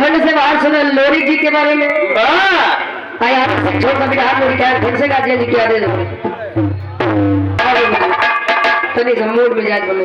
खंड से बाहर सुना लोरी जी के बारे में। छोटा बिहार लोरी क्या खंड से गाजिया जी क्या दे दो तो मूड में जाए बोलो।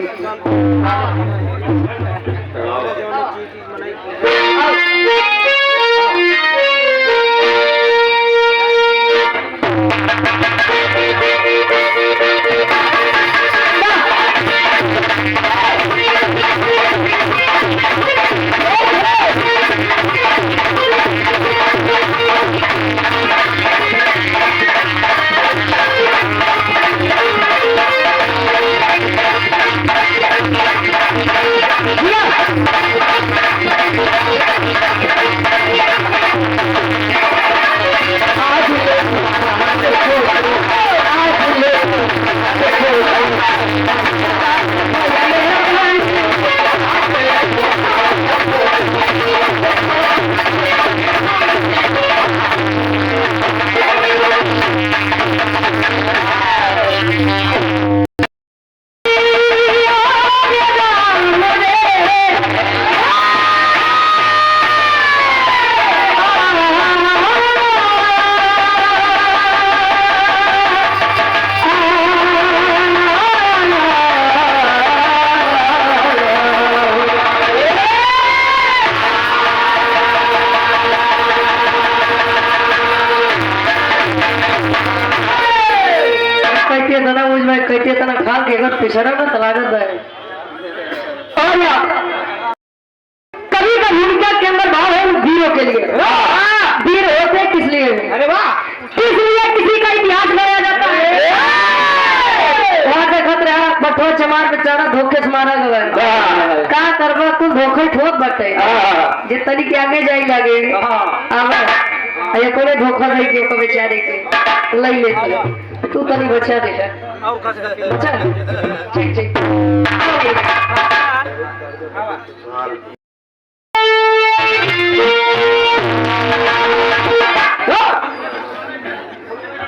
कहते तना खाल के घर पिछड़ा में तलागत है। और या कभी का भूमिका के अंदर भाव है वीरों के लिए। वीर होते किस लिए? अरे वाह, किस लिए किसी का इतिहास बनाया जाता है? वहां का खतरा बठो चमार बेचारा धोखे से मारा गया। का करवा कुल धोखे ठोक बटे जितनी के आगे जाई लागे आवा ये कोने धोखा दे के तो बेचारे के लई लेते तू तनी बचा दे बचा ठीक ठीक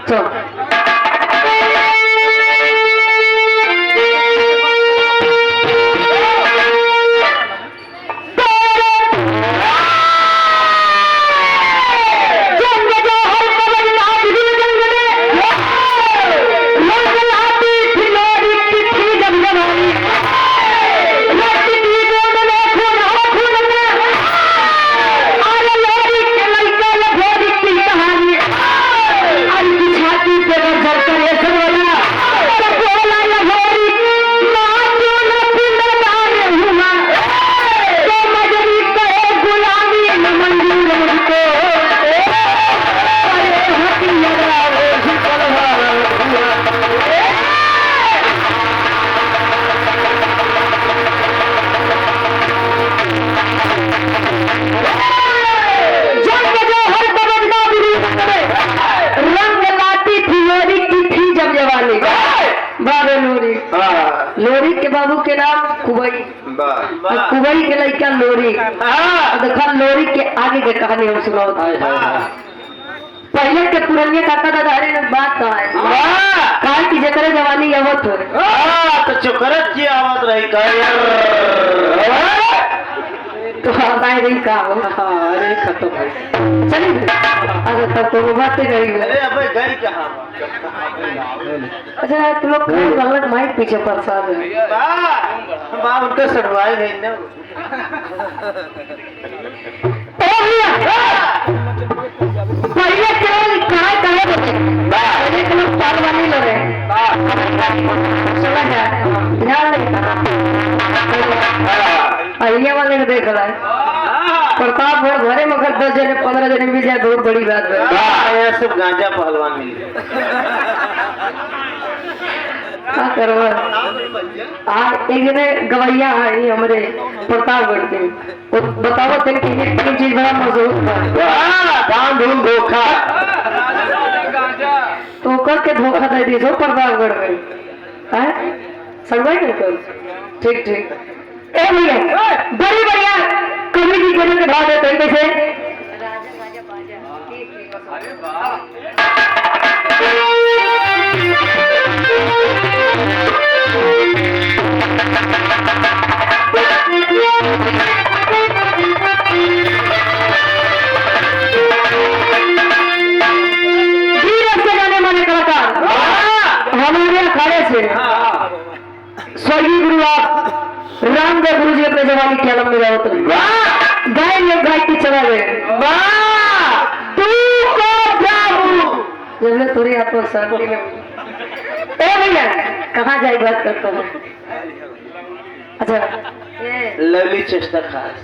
तो लोरी के बाबू के नाम कुबई कुबई के लड़का लोरी। देखा लोरी के आगे के कहानी हम सुनाओ। पहले के पुराने काका दादारी ने बात कहा है कहा कि जकरे जवानी आवत हो तो चुकरत की आवत रही तो बताए रही का हो। अरे खत्म है चलिए अगर तब तो बातें करेंगे। अरे अबे गई कहां? अच्छा तुम लोग गलत माइक पीछे प्रसाद है बा उनका सड़वाई गई ना। पहले केवल कहा कहे पहले के लोग पालवानी लगे समझ ध्यान नहीं वाले ने देख रहा है प्रताप घरे मगर 10 जने 15 जने मिल जाए बहुत बड़ी बात है। सब गांजा पहलवान मिल क्या करवा एक ने गवैया है हमारे प्रतापगढ़ के बताओ तेरे की एक चीज बड़ा मशहूर दान धूम धोखा तो करके धोखा दे दी प्रतापगढ़ में है सगवाई कर ठीक ठीक ए भैया बड़ी बढ़िया कमेटी करने के भाव देते हैं कैसे? हमारे अखाड़े से स्वर्गीय गुरु आप रामदेव गुरु जी अपने जवानी के आलम में रहो तो गाय में गाय की चला गए जब थोड़ी आपको शांति में ए भैया कहाँ जाए बात करता हूँ। अच्छा लवली चेष्टा खास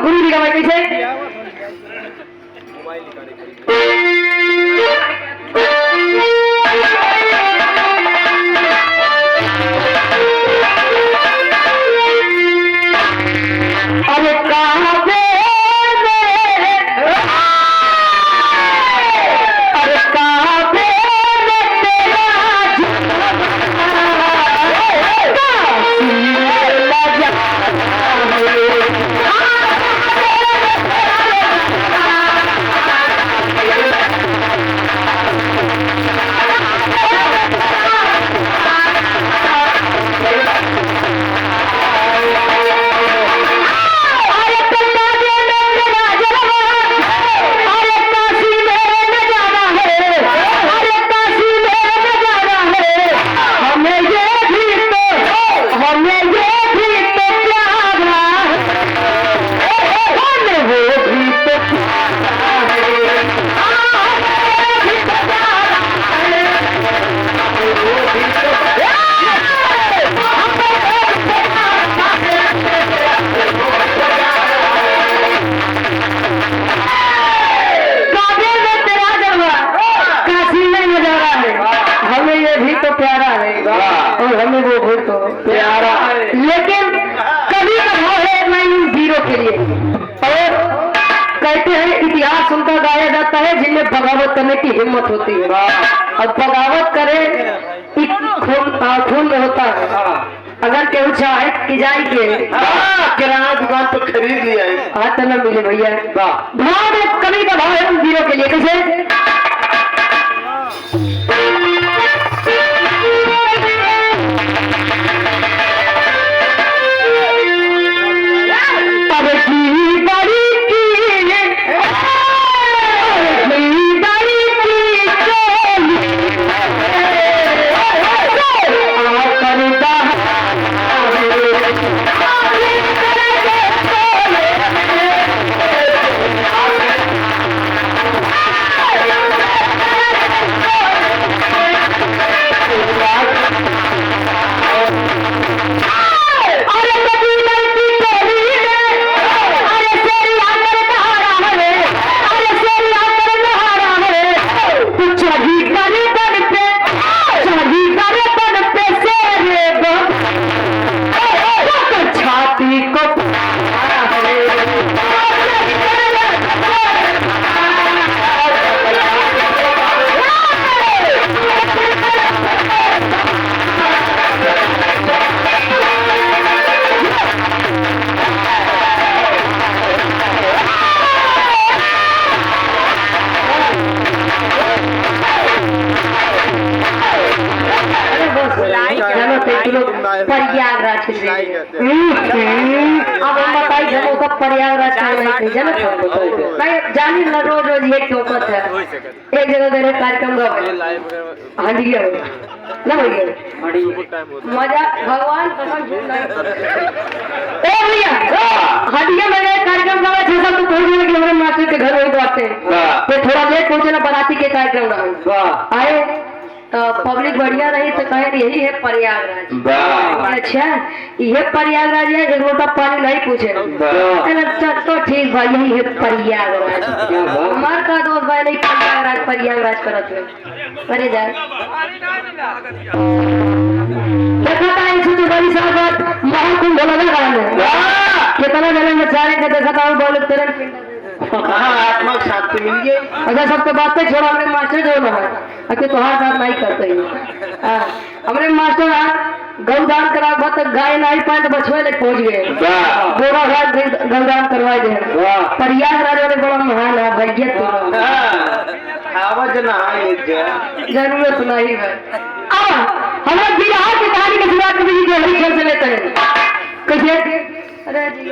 गुरु जी का भाई कैसे अरे कहाँ पे अरे कहाँ पे हमें वो भूल तो प्यारा लेकिन कभी कभार है मैं हीरो के लिए और कहते हैं इतिहास उनका गाया जाता है जिनमें बगावत करने की हिम्मत होती है और बगावत करे खून में होता है। अगर केहू चाहे कि जाए के किराना दुकान तो खरीद लिया हाथ तो न मिले भैया भाव में कभी कभार है हीरो के लिए कैसे प्रयागराज अब हम बताई जब उसका प्रयागराज जानी न रोज रोज ये टोकत है एक जगह मेरे कार्यक्रम का हंडिया ना भैया मजा भगवान ए भैया हंडिया मैंने कार्यक्रम का 6 साल तो पहुंचने लगे हमारे मास्टर के घर वही तो आते फिर थोड़ा लेट पहुंचे ना बाराती के कार्यक्रम रहा आए तो पब्लिक बढ़िया रही तो कहे यही है प्रयागराज। अच्छा ये प्रयागराज है एक लोटा पानी नहीं पूछे तो ठीक भाई यही है प्रयागराज हमार का दोस्त भाई नहीं प्रयागराज करत है अरे जाए देखा था एक बड़ी साहब महाकुंभ लगा कितना जगह में चारे का देखा था बोले तेरे आत्मक शांति मिल गई। अच्छा सबके बात पे छोड़ा, हमने मास्टर जो ना है अके तुम्हारे साथ नहीं करते ही। हमने मास्टर गौदान करा तक गाय नहीं पाए तो बछुए ले पहुंच गए, बोरा घाट गौदान करवाए गए। प्रयागराज वाले बड़ा महान है भैया, तो आवाज ना जरूरत नहीं है। अब हमें बिहार की कहानी की शुरुआत कभी जो हरी खेल से लेते हैं कैसे। अरे जी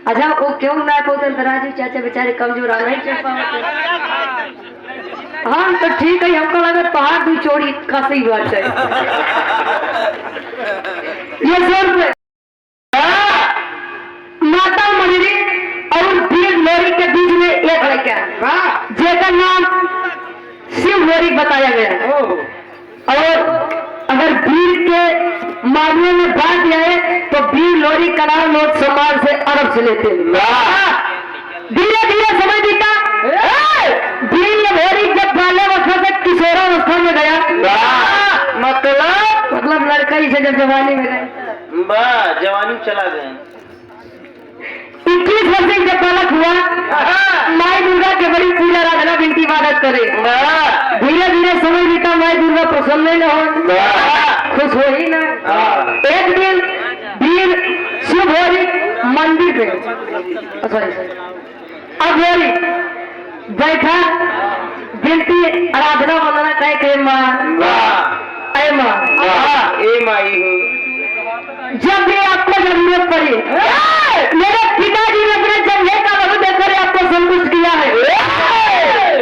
अच्छा वो क्यों ना पोतन तराजू चाचा बेचारे कमजोर आ नहीं चल पाते। हाँ तो ठीक है, हमको लगा पहाड़ भी चोरी खासी बात है। ये जोर पे माता मजरी और वीर लोरी के बीच में एक लड़का जेका नाम शिव लोरी बताया गया। और अगर वीर के मामले में बात है तो वीर लोरी का नाम लोग समाज से अरब से लेते हैं। धीरे धीरे समय बीता, वीर लोरी जब बाल्यावस्था से किशोरावस्था में गया, मतलब लड़का ही से जब जवानी में गए, जवानी चला गए। 21 वर्ष से जब बालक हुआ, माई दुर्गा के बड़ी पूजा आराधना विनती इबादत करे। धीरे धीरे समय बीता, माई दुर्गा प्रसन्न न हो, खुश हो ही ना। एक दिन वीर शिव होरी मंदिर पे अब होरी बैठा विनती आराधना वंदना कह के माँ अय माँ ए माई जब भी आपको जरूरत पड़ी, मेरे पिताजी ने अपने जंघे का लहू देकर आपको संतुष्ट किया है।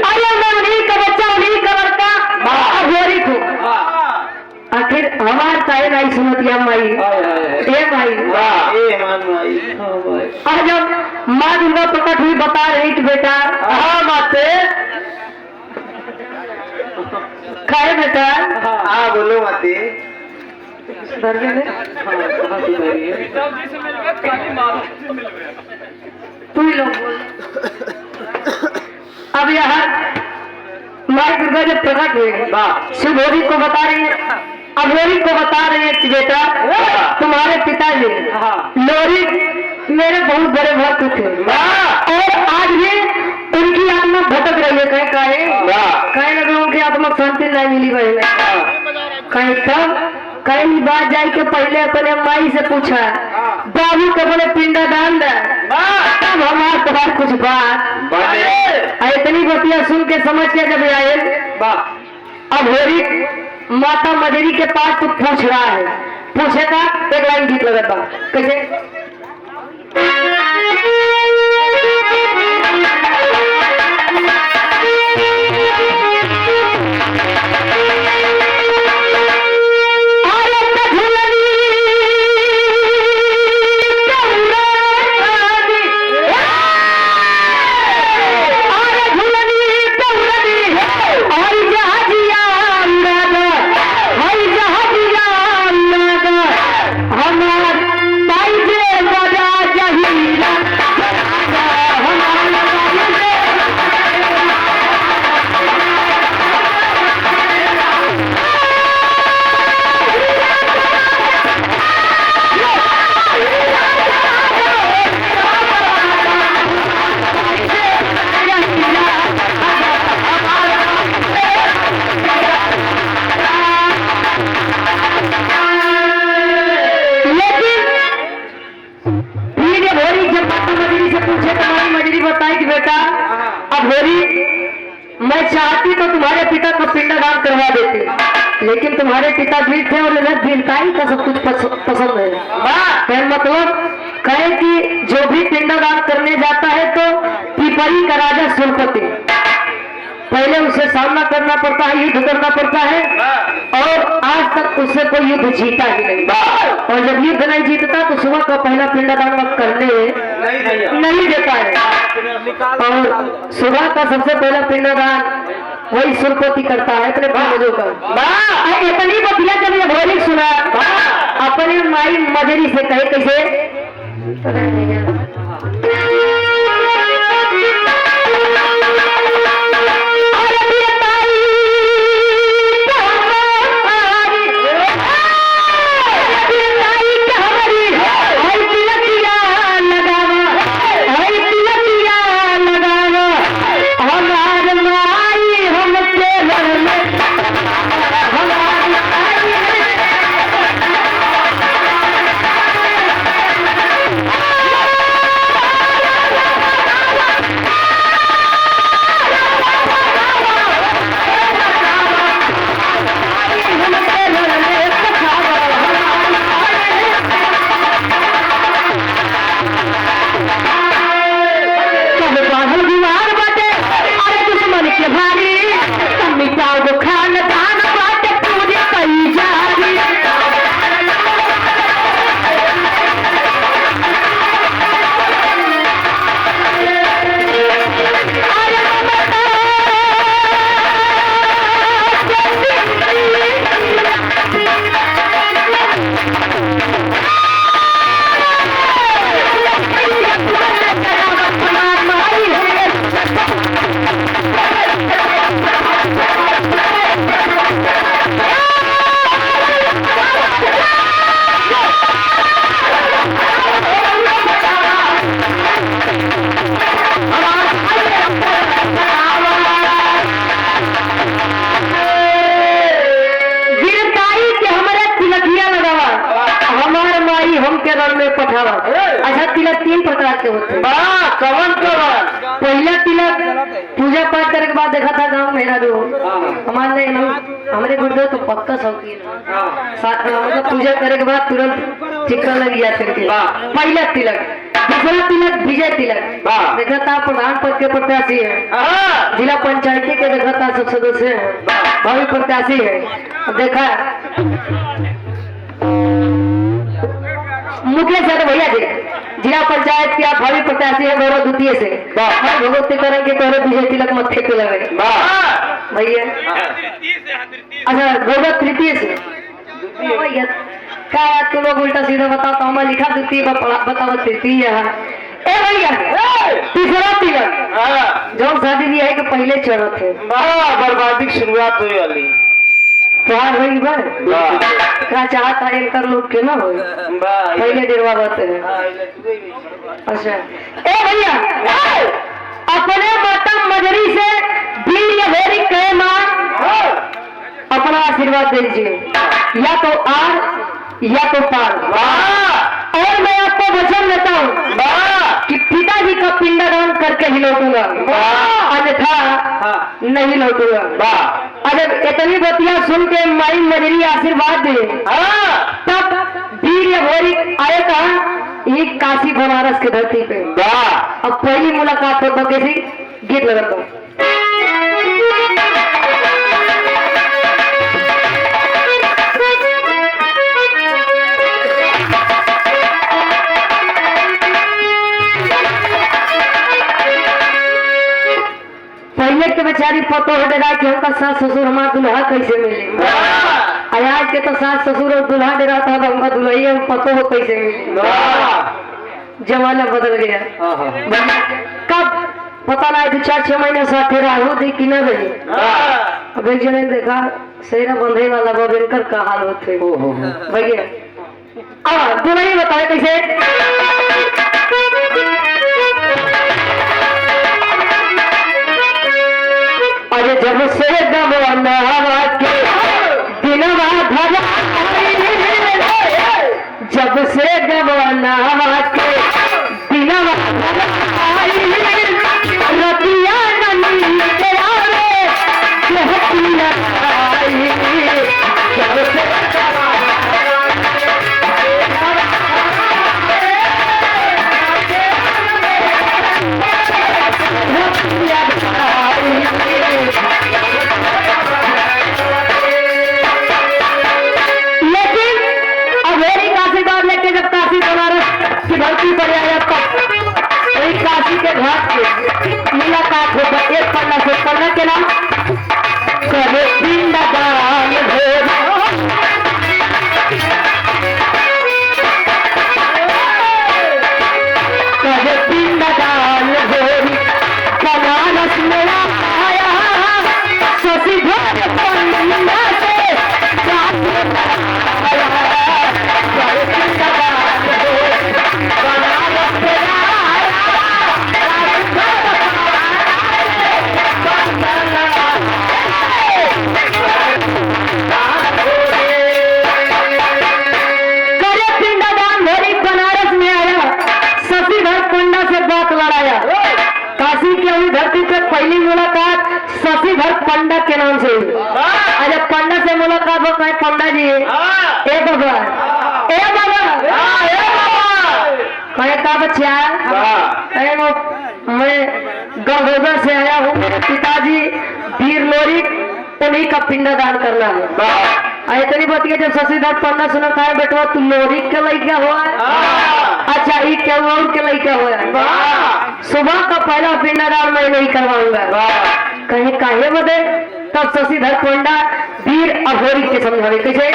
अरे मैं उन्हीं का बच्चा, उन्हीं का लड़का अघोरी को। आखिर हमारे चाहे नहीं सुनती माई ए माई। और जब माँ दुर्गा प्रकट हुई बता रही कि बेटा हाँ माते खाए बेटा। हाँ बोलो माते। तू ही लोग बोल। अब यहाँ माई दुर्गा जब प्रकट हुए शिव होरी को बता रही है, अघोरी को बता रही है कि बेटा तुम्हारे पिताजी लोरी मेरे बहुत बड़े भक्त थे और आज भी उनकी आत्मा भटक रही है। कहीं लगे उनकी आत्मा शांति नहीं मिली बहन। कहीं तब कहीं बात जाए के पहले अपने माई से पूछा बाबू को बोले पिंडा दान दे, तब हमारे तुम्हारे कुछ बात इतनी बतिया सुन के समझ के जब आए अब होरी माता मजरी के पास तो पूछ रहा है, पूछेगा एक लाइन गीत लगता कैसे। अघोरी, मैं चाहती तो तुम्हारे पिता का पिंडदान करवा देती, लेकिन तुम्हारे पिता वीर थे और इन्हें वीरताई का सब कुछ पसंद है। फिर मतलब कहे कि जो भी पिंडदान करने जाता है तो पिपरी का राजा सुरपति, पहले उसे सामना करना पड़ता है, युद्ध करना पड़ता है, और आज तक उससे कोई युद्ध जीता ही नहीं। और जब युद्ध नहीं जीतता तो सुबह का पहला पिंडदान वह करने नहीं देता है। और सुबह का सबसे पहला पिंडदान वही सुरपति करता है अपने पूर्वजों का। इतनी बतिया जब ये भोरी सुना, अपने माई मजरी से कहे कैसे, में पठावा। अच्छा, तिलक 3 प्रकार के होते हैं। कवन कवन? पहला तिलक पूजा पाठ करने के बाद देखा था गाँव मेरा जो हमारे हमारे गुरुदेव तो पक्का शौकीन मतलब पूजा करने के बाद तुरंत चिकन लग गया थे। पहला तिलक। दूसरा तिलक विजय तिलक। देखा था प्रधान पद के प्रत्याशी है, जिला पंचायती के देखा था सब सदस्य है, भावी प्रत्याशी है। देखा मुखिया से भैया जी जिला पंचायत के आप भावी प्रत्याशी है गौरव द्वितीय से भगवती करेंगे तो विजय तिलक मत्थे पे लगे भैया। अच्छा, गौरव तृतीय से भैया क्या तू लोग उल्टा सीधा बताओ तो हमें लिखा द्वितीय बताओ तृतीय है। ए भैया तीसरा तिलक जो शादी भी है कि पहले चढ़त है बर्बादी की शुरुआत हुई वाली त्योहार हुई क्या चाहता है कर लोग के ना हो पहले डेरवा बात है। अच्छा, ए भैया अपने माता मजरी से वीर भोरी कहे मां अपना आशीर्वाद दे दीजिए, या तो आर या तो पार। और मैं आपको वचन देता हूँ कि पिताजी का पिंडदान करके ही लौटूंगा, अन्यथा नहीं लौटूंगा। अगर इतनी बतिया सुन के माई मजरी आशीर्वाद दे तब वीर भोरी आए कहा एक काशी बनारस की धरती पे। अब पहली मुलाकात हो तो कैसी गीत लगाता हूँ। पहले के बेचारी पतो हटेगा कि हमका सास ससुर हमारा दुल्हा कैसे मिले। आज के तो सास ससुर और दुल्हा डेरा था तो हमका दुल्हैया पतो हो कैसे मिले। जमाना बदल गया। कब पता नहीं 2-4-6 महीने साथे राहु दी कि न रही। अब एक जने देखा सेरा बंधे वाला बबेनकर का हाल होते भैया। अब दुल्हैया बताए कैसे। अरे जब से गवाना के दिनवा धरा, जब से गवाना के दिनवा धरा, पंडा से पंडा के नाम करे पिंडदान भोरी करे पिंडदान भोरी बनारस में आया शशि धर पंडा से करे पिंडदान भोरी बनारस में करे पिंडदान भोरी बनारस में आया शशिधर पंडा से बात लड़ाया। काशी की अभी धरती पे पहली मुलाकात शशिधर पंडा के नाम से हुई। आज पंडा से मुलाकात हो कहे पंडा जी ए बाबा ए बाबा कहे का बच्चा मैं गंगोदर से आया हूँ। मेरे पिताजी वीर लोरिक उन्हीं का पिंडदान करना है। इतनी बतिया जब शशिधर पंडा सुना था बेटवा तू लोरिक के लड़का हुआ है। अच्छा ये क्या और के लड़का हुआ है। सुबह का पहला पिंडदान मैं नहीं करवाऊंगा। कहीं काहे बदे तब शशिधर पंडा वीर अघोरी के समझावे कैसे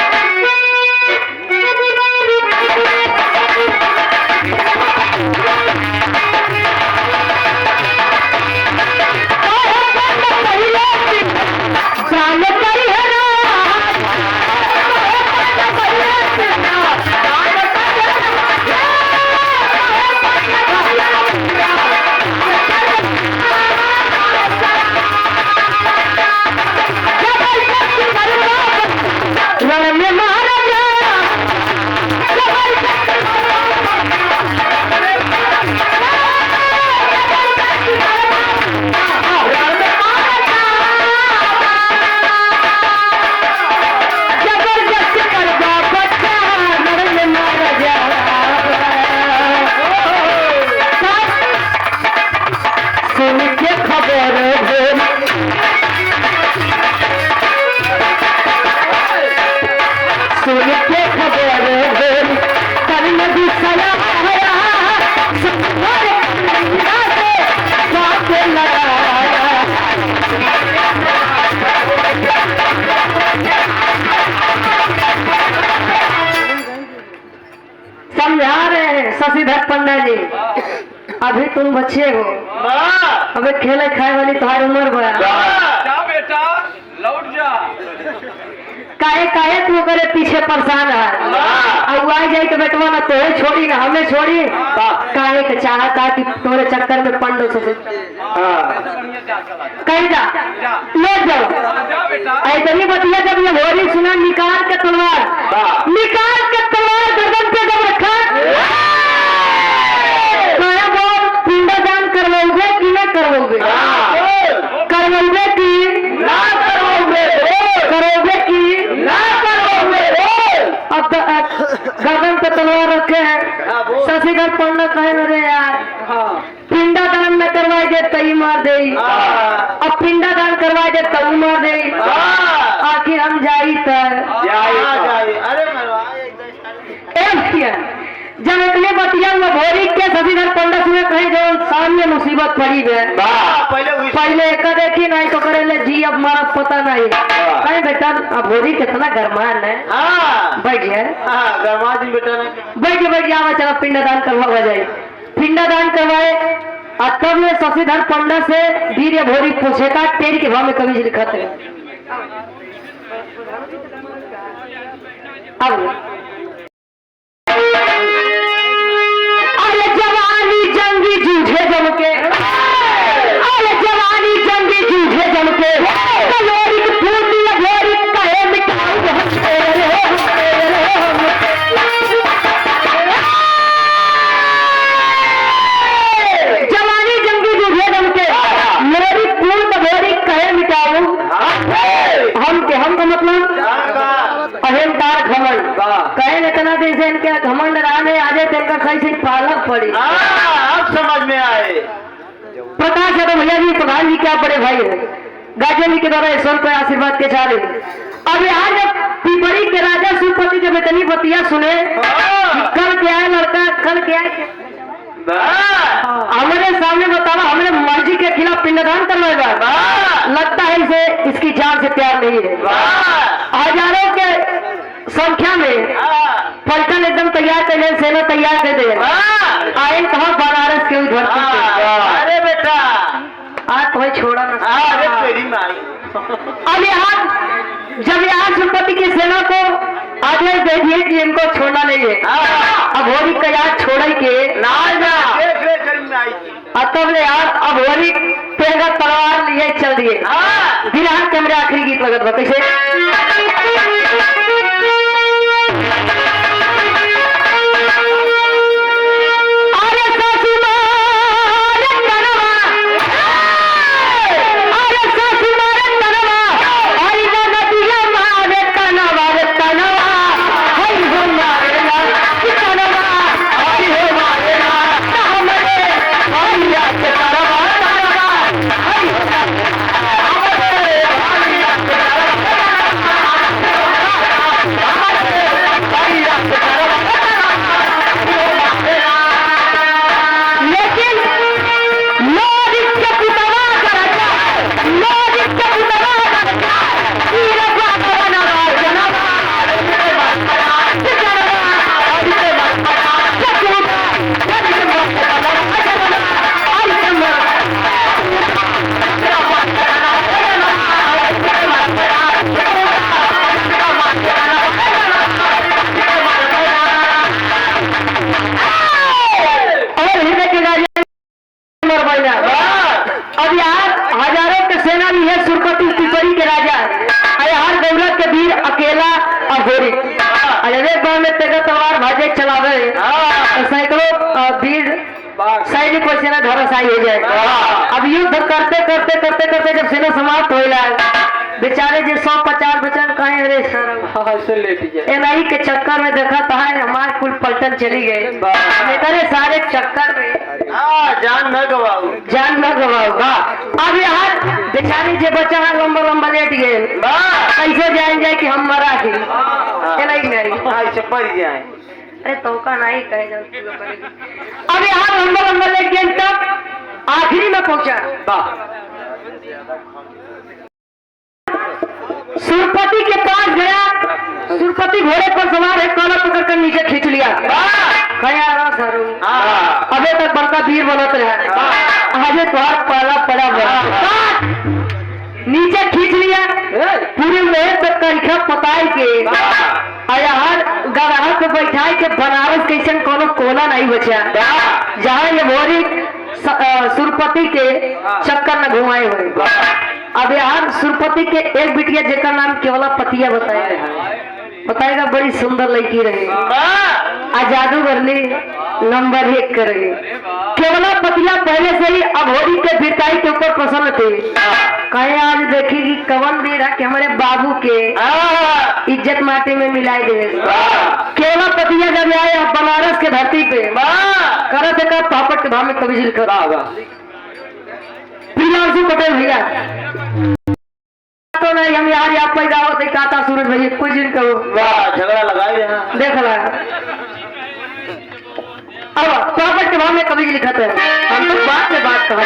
समझा रहे हैं शशिधर पंडा जी। अभी तुम बच्चे हो अबे खेले खाए वाली तुम्हारी उम्र बड़ा बेटा लौट जा काहे काहे तू करे पीछे परेशान है। अब आ जाए तो बेटवा ना तोहे छोड़ी ना हमें छोड़ी काहे के चाहता कि तोरे चक्कर में पंडो से कहीं जा ले जाओ। ऐतनी बतिया जब ये भोरी सुना निकाल के तलवार गर्दन पे जब रखा बोल पिंडदान करवाओगे कि ना करवाओगे करवाओगे कि ना करोगे कि ना करोगे। अब तो गर्दन पे तलवार रखे हैं। शशिधर पंडा कहे अरे यार पिंडदान में करवाए दे तई मार दे अब पिंडदान करवाए दे तऊ मार दे आखिर हम जाई तर जब इतने बतिया हुआ भोरी के शशिधर पंडा सुने कहे जो सामने मुसीबत पड़ी है पहले एक देखी नहीं तो करे ले जी अब मारा पता नहीं कहे बेटा अब भोरी कितना गरमान है बैठ जाए बैठ आवा चला पिंडदान करवा जाए। पिंडदान करवाए और तब में शशिधर पंडा से वीर भोरी पूछेगा तेरी के भाव में कभी लिखा थे। अब अरे जवानी जंगी जूझे जम के अरे जवानी जंगी जूझे जम के लोरी फूटी भोरी कहे मिटाऊ जवानी जंगी जूझे जम के लोरी फूट भोरी कहे मिटाऊ हम का मतलब अहंकार घमंड कहे इतना दिन से इनके घमंड रहने आजे तेल सही से पालक पड़ी। अब समझ में आए। प्रकाश यादव भैया जी प्रधान जी क्या बड़े भाई है गाजे जी के द्वारा ईश्वर पर आशीर्वाद के चारे। अब यहाँ जब पिपरी के राजा सुपति जब इतनी बतिया सुने कल क्या है लड़का कल क्या है हमारे सामने बतावा हमने मर्जी के खिलाफ पिंडदान करवाएगा। लगता है इसे इसकी जान से प्यार नहीं है। हजारों के संख्या में पलटन एकदम तैयार कर दे, सेना तैयार कर दे। आए कहा बनारस के उधर। अरे बेटा आज तुम्हें छोड़ा ना। अरे तेरी माई। अब यहाँ जब यहाँ सुरपति की सेना को आदेश दे दिए कि इनको छोड़ना नहीं है। अब होरी का याद छोड़ के तब यार अब होरी तेगा तलवार लिए चल दिए। बिरहान कैमरे आखिरी गीत लगत बा कैसे सैनिक को सेना धराशायी हो जाए। अब युद्ध करते करते करते करते जब सेना समाप्त हो जाए बेचारे जो 150 बचन कहे अरे सर के चक्कर में देखा था हमारे कुल पलटन चली गए। मेरे सारे चक्कर में जान न गवाओ अब यहाँ बेचारे जो बचा है लंबा लंबा लेट गए कैसे जाए कि हम मरा ही पड़ जाए। अरे तो का नहीं कहे अब यहाँ लंबा लंबा लेट गए तब आखिरी में पहुंचा। सुरपति के पास गया। सुरपति घोड़े पर सवार है, काला पकड़ कर नीचे खींच लिया। अबे तक बड़का वीर बनत रहे आजे तोहार पहला पड़ा नीचे खींच लिया। पूरे मेहनत तक करिखा पताई के हर गवाह को बैठाए के बनारस कैसे कोनो कोना नहीं बचा जहाँ ये भोरी सुरपति के चक्कर में घुमाए हुए। अब यार सुरपति के एक बिटिया जेकर नाम केवला पतिया बताएगा बड़ी सुंदर लड़की रही जादूगरनी नंबर 1 कर रही। केवला पतिया पहले से ही अघोरी के वीरताई के ऊपर प्रसन्न थे। कहे आज देखेगी कवन वीर है कि हमारे बाबू के इज्जत माटी में मिलाई दे। केवला पतिया जब आए बनारस के धरती पे करत का पापड़ के भाव में कभी जिल करा होगा प्रियांशु पटेल भैया तो नहीं हम यहाँ पैदा होते काता सूरज भैया कुछ दिन करो झगड़ा लगाए देख ला। अब पापड़ के भाव में कभी लिखा था हम तो बात में बात कहा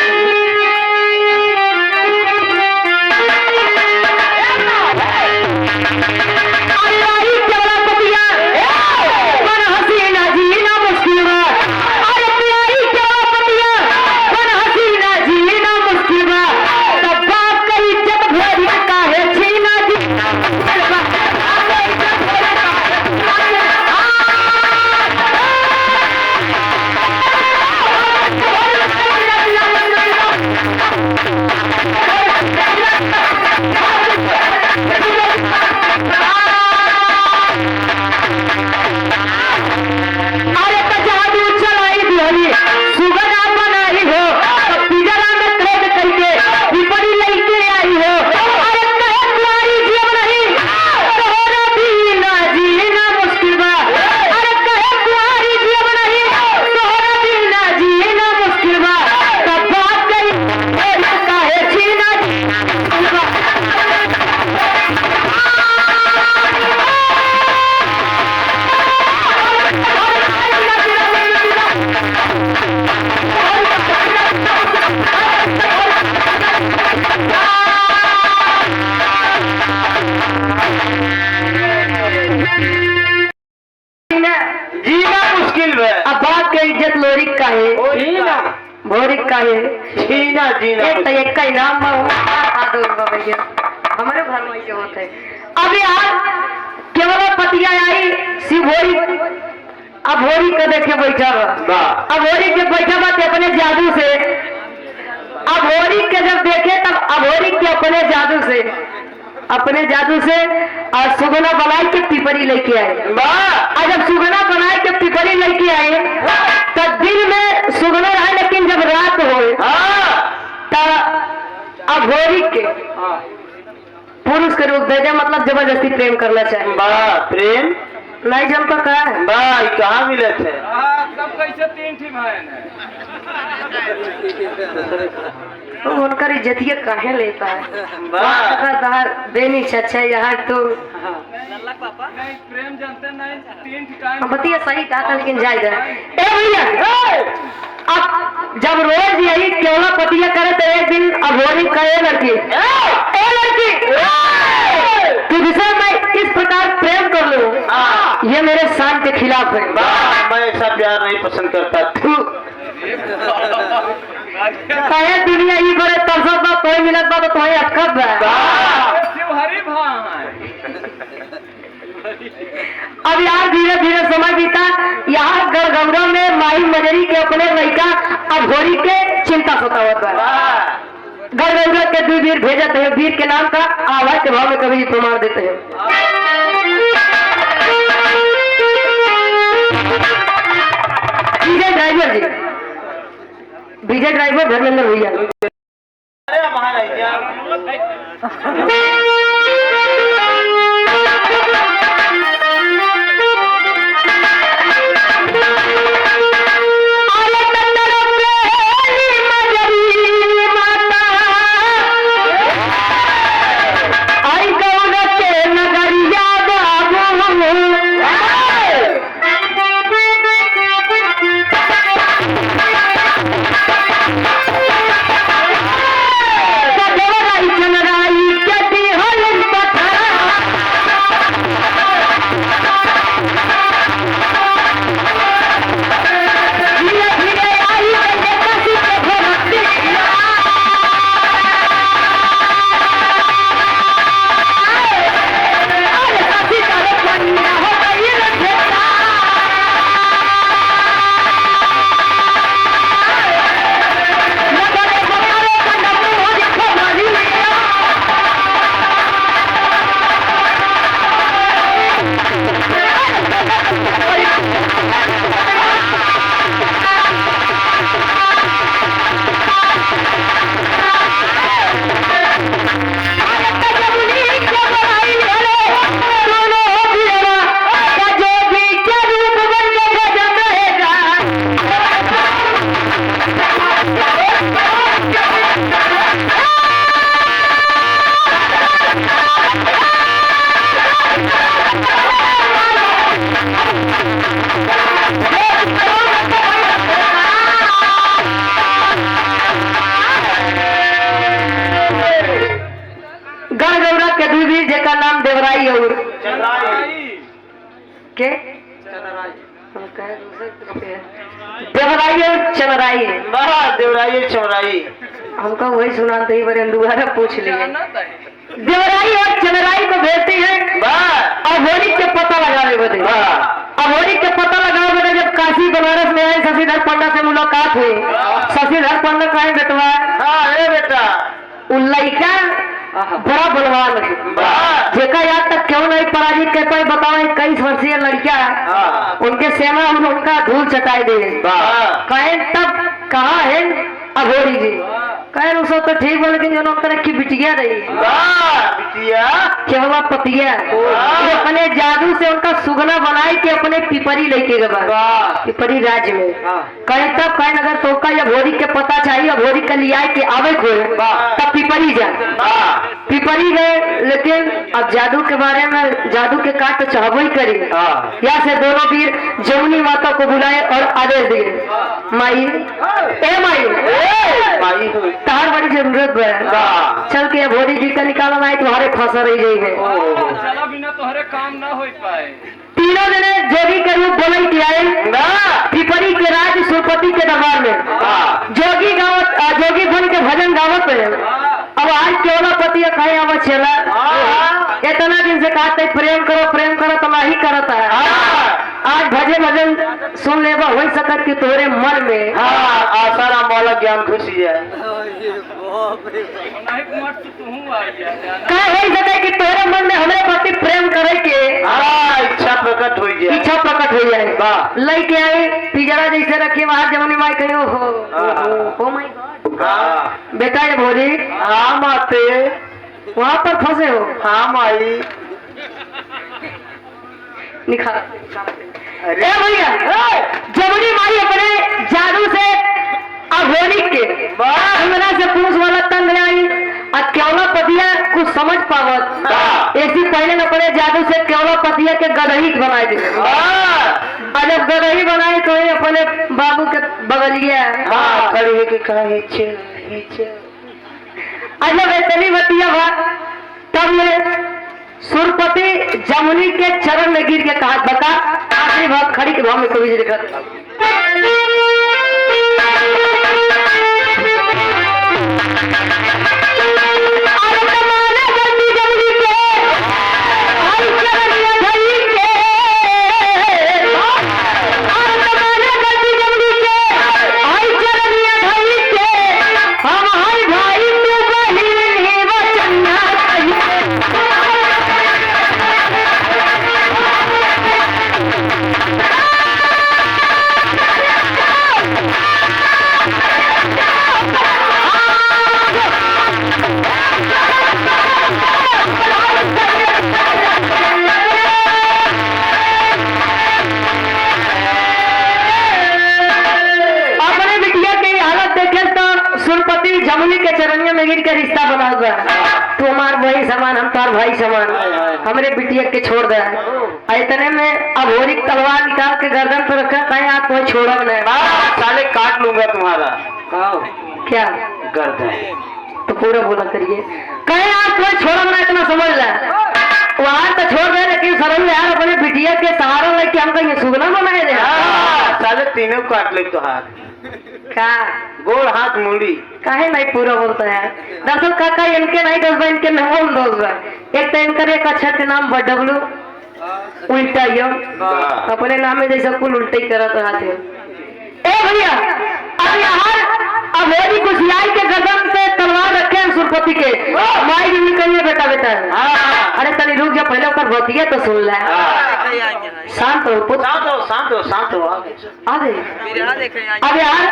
है अब बाप के इज्जत लोरिक का है जीना भोरिक का है जीना जीना एक तो एक का इनाम भैया हमारे घर में क्या होता है। अब यार केवल पतिया आई शिव भोरी अब भोरी को देखे बैठा अब भोरी जब बैठा बात अपने जादू से अभोरी के जब देखे तब अभोरी के अपने जादू से और सुगना बनाई के पिपरी लेके आए। और जब सुगना बनाए के पिपरी लेके आए तब दिन में सुगना रहा लेकिन जब रात हो तब अभोरी के पुरुष के रूप दे दे मतलब जबरदस्ती प्रेम करना चाहिए। प्रेम नहीं जमता का है भाई कहाँ मिले थे सब कैसे तीन ठीक है तो उनका इज्जतिया काहे लेता है वाह देनी अच्छा यहाँ तो नहीं प्रेम जानते नहीं तीन ठिकाने बतिया सही कहा था लेकिन जाएगा ए भैया अब जब रोज यही केवला पतिया करे तो एक दिन अभोरी कहे लड़की ए लड़की तुझसे मैं इस प्रकार प्रेम कर लूं ये मेरे शान के खिलाफ है। मैं ऐसा प्यार नहीं पसंद करता तू कहे दुनिया ही बड़े तरसत बा कोई मिलत बा तो तुम्हें अटकत बा शिवहरी भाई अब यार धीरे धीरे समय बीता यहाँ गड़गौरा में माही मजरी के अपने लड़का अभोरी के चिंता सतावत है। गड़गौरा के 2 वीर भेजते हैं वीर के नाम का आवाज के भाव में कभी प्रमाण देते हैं। विजय ड्राइवर जी विजय ड्राइवर धर्मेंद्र भैया अरे महाराज नाम देवराई और के देवराई और चमराई देवराई चमराई हमको वही सुना ही बड़े दोबारा पूछ लिए। देवराई और चमराई को भेजते हैं अभोरी के पता लगाने बदे अभोरी के पता लगाने बदे जब काशी बनारस में आए शशिधर पंडा से मुलाकात हुई। शशिधर पंडा का है बेटवा हाँ बेटा लड़का बड़ा बलवान है जेका याद तक क्यों नहीं पराजित कर पाए बताओ। 21 वर्षीय लड़का उनके सेना हम उनका धूल चटाए दे कहे तब कहा है अभोरी जी कहे उसको तो ठीक बोले लेकिन जो तरह की बिटिया रही बिटिया केवला पतिया अपने जादू से उनका सुगना बनाए के अपने पिपरी लेके गए पिपरी राज्य में कहे तब कहे अगर तो का अभोरी के पता चाहिए अभोरी का लिया के आवे को तब पिपरी जा पिपरी गए लेकिन अब जादू के बारे में जादू के काट तो चाहबो ही करी यहाँ से दोनों वीर जमुनी माता को बुलाए और आदेश दिए माई ए माई तार बड़ी जरूरत है चल के भोरी जी का निकाला नहीं तुम्हारे फंसा रही जाएंगे चला बिना तुम्हारे काम ना हो पाए। तीनों जने जोगी के रूप बोले कि आए जमुनी के राज सुरपति के दरबार में जोगी बन के भजन गावत है। अब आज केवलापति कहीं अब चला इतना दिन से कहते प्रेम करो तो नहीं करता है। आज भजे भजन सुन लेबा हो सकत कि तोरे मन में आसाराम वाला ज्ञान खुशी है। नहीं कुमार तू आ गया कह हो सके कि तोरे मन में हमरे प्रति प्रेम करे के इच्छा प्रकट हो जाए। इच्छा प्रकट हो जाए। लेके आए पिजरा जैसे रखे बाहर जमुनी माई कहीं हो माय गॉड बेटा ये भोजी हाँ माते वहां पर फंसे हो। हाँ माई निखार ए भैया जमुनी माई अपने जादू से अघोरी के हमरा से पुरुष वाला तंग आई और केवलापतिया कुछ समझ पावत ऐसी पहले न पड़े जादू से केवलापतिया के गदही बनाए दी। और जब गदही बनाए तो ये अपने बाबू के बगलिया खड़ी है कि कहे और जब इतनी बतिया हुआ तब मैं सुरपति जमुनी के चरण में गिर के कहा बता आखिरी भाग खड़ी के भाव में कोई लिखा जमुनी के चरनिया में गिर के रिश्ता बना हुआ तू हमार भाई समान हम तार भाई समान हमरे बिटिया के छोड़ दे। इतने में अब होरी तलवार निकाल के गर्दन पर रखा कहीं आप कोई छोड़ा नहीं साले काट लूंगा तुम्हारा क्या गर्दन तो पूरा बोला करिए कहीं आप कोई छोड़ा ना इतना समझ ले वहां तो छोड़ दे लेकिन सरल यार अपने बिटिया के सहारा लेके हम कहीं सुगना बनाए दे साले तीनों काट ले तो हाथ का गोल हाथ मुड़ी काहे नहीं पूरा बोलता है। दरअसल काका इनके नहीं दोस्त बा इनके नहीं दोस्त बा एक तो इनका एक अक्षर के नाम डब्लू उल्टा यो अपने नाम में जैसा कुल उल्टे ही करत रहते ए भैया अब यहाँ अब मेरी कुशियाई के गर्दन पे तलवार रखे हैं सुरपति के माई भी निकलिए बेटा बेटा अरे तनी रुक जा पहले ऊपर बतिया तो सुन ले शांत हो पुत्र शांत हो आ गए अब यार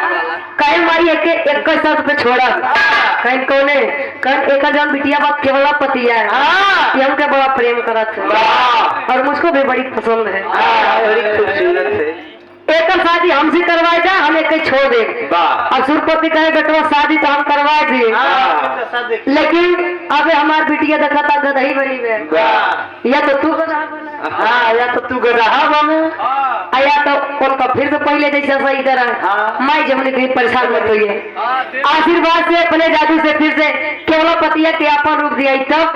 कहे मारी एक शब्द पे छोड़ा कहीं कोने कहीं एक जन बिटिया बाप केवलापति है ये हमके बड़ा प्रेम करत है और मुझको भी बड़ी पसंद है बड़ी खूबसूरत है। एक शादी हमसे करवाए जा हम एक छोड़ दे और सुरपति कहे बेटवा शादी तो हम करवाए थे लेकिन अबे हमार बिटिया देखा था गदही बनी में या तो तू गधा बना या तो तू गधा बने या तो उनका फिर से पहले जैसा सही तरह माई जमुनी कहीं परेशान मत हुई है आशीर्वाद से अपने जादू से फिर से केवलापतिया के अपन रूप दिया तब